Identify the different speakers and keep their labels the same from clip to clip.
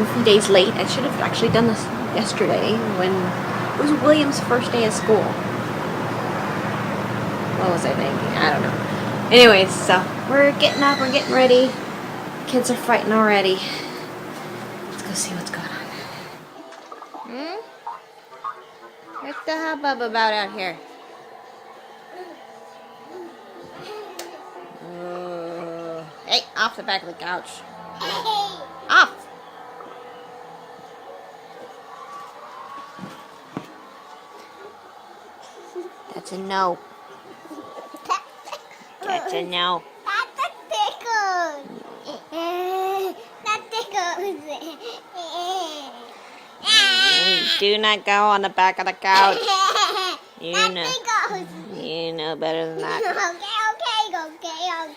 Speaker 1: I'm a few days late. I should have actually done this yesterday when it was William's first day of school. What was I thinking? I don't know. Anyways, so we're getting up, we're getting ready. Kids are fighting already. Let's go see what's going on. What's the hubbub about out here? Hey, off the back of the couch. Off! That's a no. That's a no.
Speaker 2: That's a tickle. That tickles.
Speaker 1: Do not go on the back of the couch. You
Speaker 2: That
Speaker 1: know.
Speaker 2: tickles.
Speaker 1: You know better than that.
Speaker 2: Okay. I'll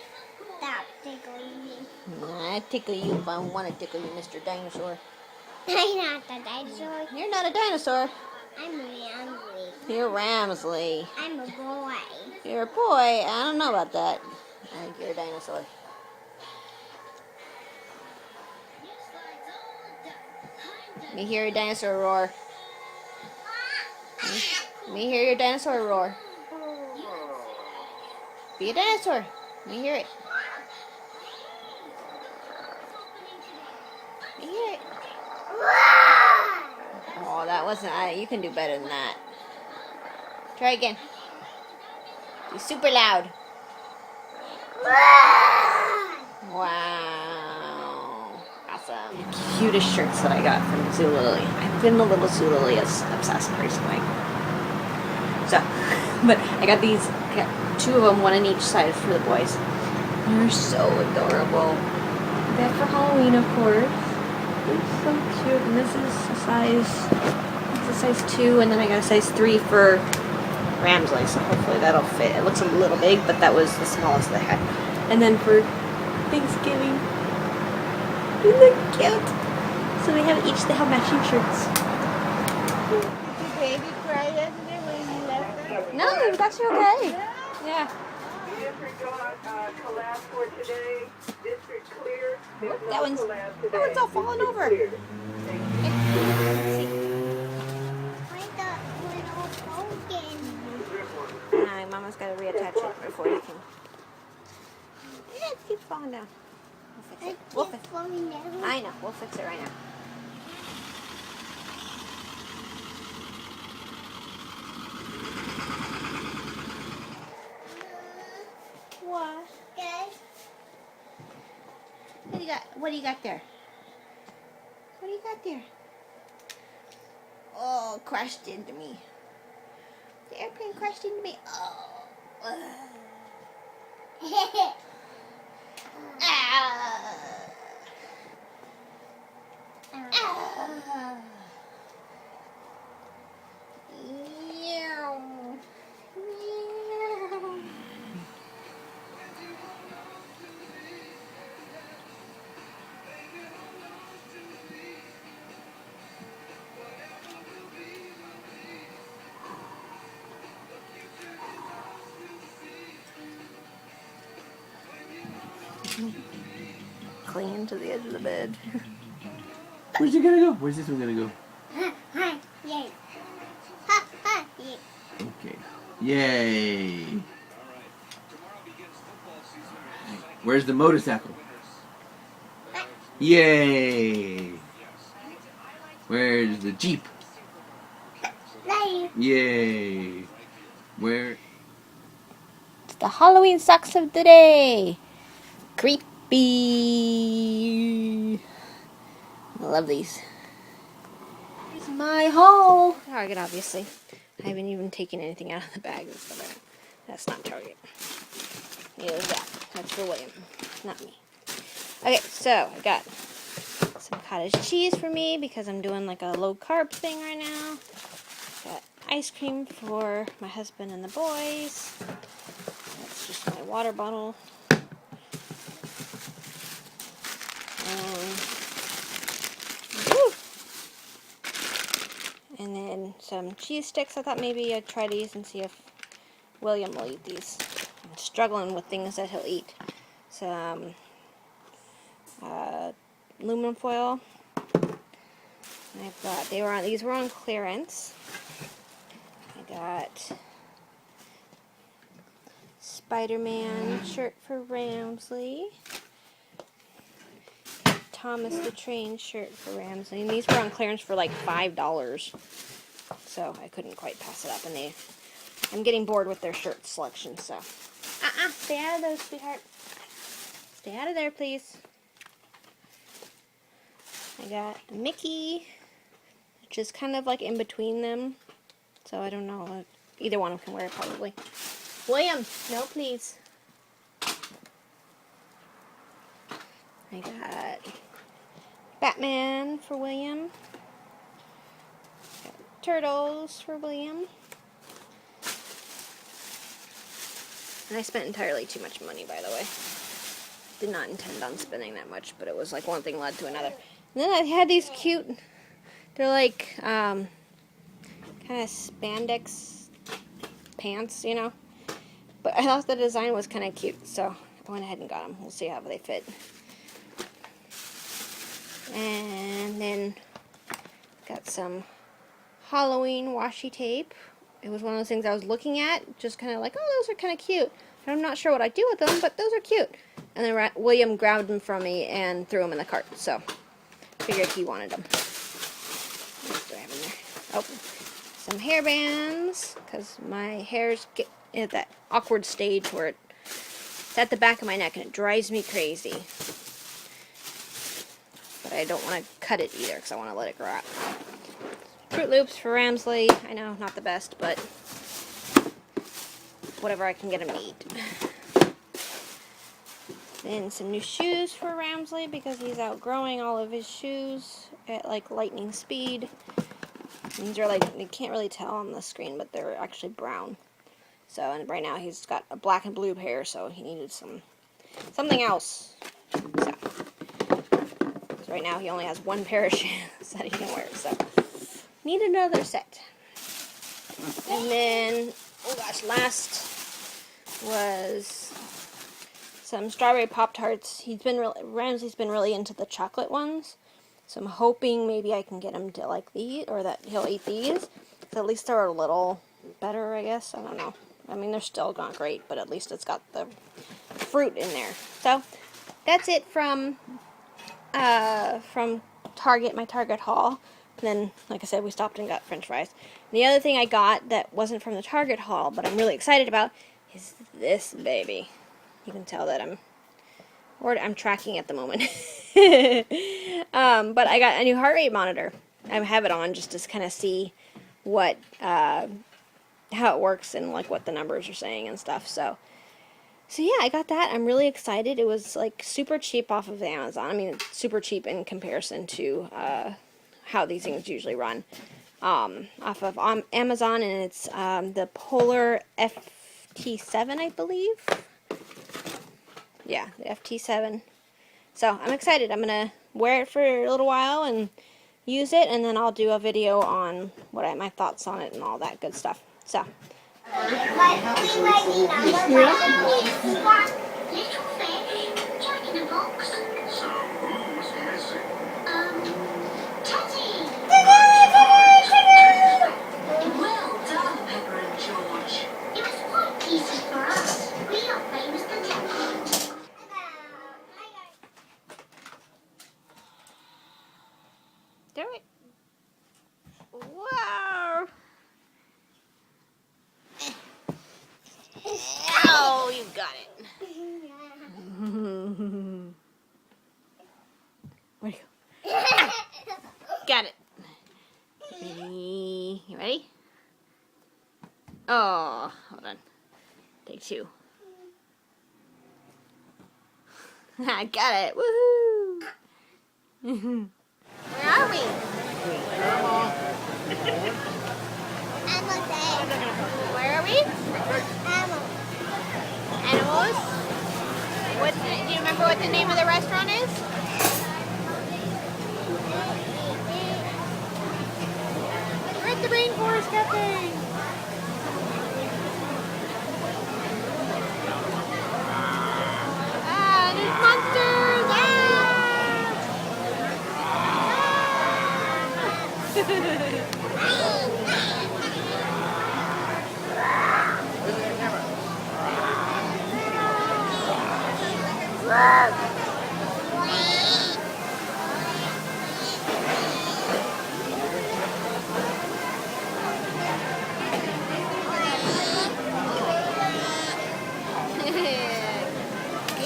Speaker 2: stop tickling me.
Speaker 1: I tickle you if I want to tickle you, Mr. Dinosaur.
Speaker 2: I'm not a dinosaur.
Speaker 1: You're not a dinosaur.
Speaker 2: I'm Ramsley.
Speaker 1: You're Ramsley.
Speaker 2: I'm a boy.
Speaker 1: You're a boy. I don't know about that. I think you're a dinosaur. Let me hear your dinosaur roar. Let me hear your dinosaur roar. Be a dinosaur. Let me hear it. Let me hear it. Oh, that wasn't... you can do better than that. Try again. Be super loud. Wow. Awesome. The cutest shirts that I got from Zulily. I've been a little Zulily obsessed recently. So, but I got these. I got two of them, one on each side for the boys. They're so adorable. That for Halloween, of course. It's so cute. And this is a size 2, and then I got a size 3 for Ramsley, so hopefully that'll fit. It looks a little big, but that was the smallest they had. And then for Thanksgiving, isn't that cute? So they have matching shirts.
Speaker 2: Did your baby cry yesterday when you left her?
Speaker 1: No, it was actually okay. Yeah.
Speaker 3: District collapse for today. District clear. There's no
Speaker 1: That one's all falling over.
Speaker 2: Where's the little token?
Speaker 1: Alright, Mama's got to reattach it before you can. Yeah, it keeps falling down. We'll fix it. We'll fix it.
Speaker 2: Falling down.
Speaker 1: I know. We'll fix it right now. What?
Speaker 2: Good.
Speaker 1: What do you got? What do you got there? What do you got there? Oh, crashed into me. The airplane crashed into me. Oh. Clean to the edge of the bed.
Speaker 4: Where's it gonna go? Where's this one gonna go?
Speaker 2: Yay. Yay.
Speaker 4: Okay. Yay. Where's the motorcycle? Yay. Where's the Jeep?
Speaker 2: There.
Speaker 4: Yay. Where?
Speaker 1: It's the Halloween socks of the day. Creepy. I love these. Here's my haul. Target, obviously. I haven't even taken anything out of the bag. That's not Target. Here's that. That's for William, not me. Okay, so I got some cottage cheese for me because I'm doing like a low carb thing right now. Got ice cream for my husband and the boys. That's just my water bottle. And then some cheese sticks. I thought maybe I'd try these and see if William will eat these. I'm struggling with things that he'll eat. Some aluminum foil, These were on clearance. I got Spider-Man shirt for Ramsley. Thomas the Train shirt for Ramsley. And these were on clearance for like $5. So I couldn't quite pass it up. And I'm getting bored with their shirt selection, so. Stay out of those, sweetheart. Stay out of there, please. I got a Mickey, which is kind of like in between them. So I don't know. Either one of them can wear it probably. William, no please. I got Batman for William. Got Turtles for William. And I spent entirely too much money, by the way. Did not intend on spending that much, but it was like one thing led to another. And then I had these cute, they're like kind of spandex pants, you know. But I thought the design was kind of cute, so I went ahead and got them. We'll see how they fit. And then got some Halloween washi tape. It was one of those things I was looking at, just kind of like, oh, those are kind of cute. But I'm not sure what I do with them, but those are cute. And then William grabbed them from me and threw them in the cart, so figured he wanted them. What do I have in there? Oh, some hair bands, because my hair's at that awkward stage where it's at the back of my neck and it drives me crazy. But I don't want to cut it either because I want to let it grow out. Fruit Loops for Ramsley. I know, not the best, but whatever I can get him to eat. Then some new shoes for Ramsley because he's outgrowing all of his shoes at like lightning speed. These are like, you can't really tell on the screen, but they're actually brown. So, and right now he's got a black and blue pair, so he needed something else. So, right now he only has one pair of shoes that he can wear, so need another set. And then, oh gosh, last was some strawberry Pop-Tarts. Ramsey's been really into the chocolate ones, so I'm hoping maybe I can get him to like these, or that he'll eat these. So at least they're a little better, I guess. I don't know. I mean, they're still not great, but at least it's got the fruit in there. So that's it from Target, my Target haul. And then, like I said, we stopped and got French fries. And the other thing I got that wasn't from the Target haul, but I'm really excited about, is this baby. You can tell that I'm tracking at the moment. But I got a new heart rate monitor. I have it on just to kind of see what how it works and like what the numbers are saying and stuff. So yeah, I got that. I'm really excited. It was like super cheap off of Amazon. I mean, it's super cheap in comparison to how these things usually run. Off of Amazon, and it's the Polar FT7, I believe. Yeah, the FT7. So I'm excited. I'm gonna wear it for a little while and use it, and then I'll do a video on my thoughts on it and all that good stuff. So. Do it. Wow. Oh, you got it. Where'd you go? Got it. Ready? You ready? Oh, hold on. Take two. I got it. Woohoo! Where are we? Where are we? Animals. Do you remember what the name of the restaurant is? We're at the Rainforest Cafe. There's monsters.
Speaker 2: Eat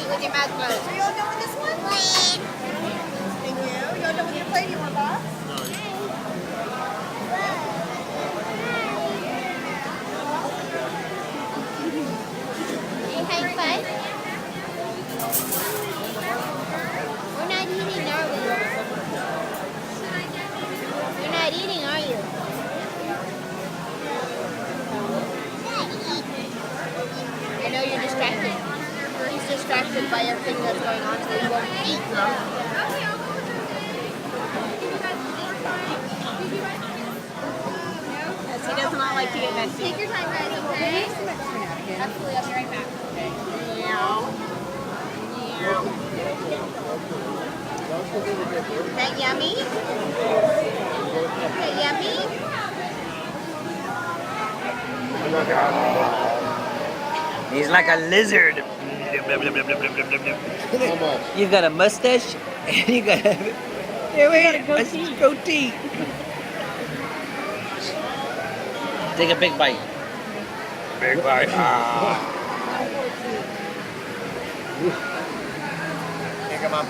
Speaker 2: with your mouth closed.
Speaker 5: You all done with this one? Thank you. You all done with your plate? You want a box?
Speaker 2: Hey, high five. We're not eating, are we? You're not eating, are you? I know you're distracted. He's distracted by everything that's going on, so he won't eat. Yes, he does not like to get messy. Take your time, guys, okay? Absolutely, I'll be right back. Meow. Meow. Is that yummy? Is that yummy?
Speaker 6: He's like a lizard. You've got a mustache and you got a goatee. Take a big bite. Big bite. Pick him up.